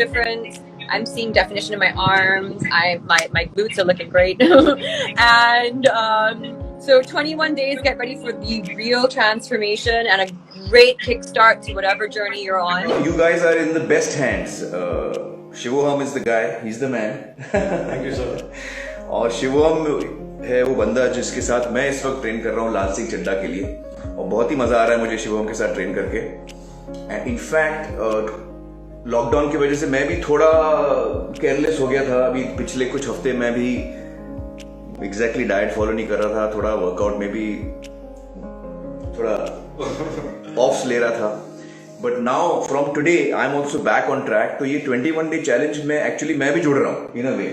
difference. I'm seeing definition in my arms. My glutes are looking great. And so 21 days, get ready for the real transformation and a great kickstart to whatever journey you're on. You guys are in the best hands. Shivoham is the guy. He's the man. Thank you, sir. और शिवम है वो बंदा जिसके साथ मैं इस वक्त train कर रहा हूँ लाल सिंह चड्ढा के लिए, और बहुत ही मजा आ रहा है मुझे शिवम के साथ ट्रेन करके. एंड इनफैक्ट लॉकडाउन की वजह से मैं भी थोड़ा केयरलेस हो गया था. अभी पिछले कुछ हफ्ते मैं भी एग्जैक्टली डाइट फॉलो नहीं कर रहा था, थोड़ा वर्कआउट में भी थोड़ा ऑफ्स ले रहा था. But now from today I am also back on track. तो ये 21 डे चैलेंज में एक्चुअली मैं भी जुड़ रहा हूँ इन अ वे.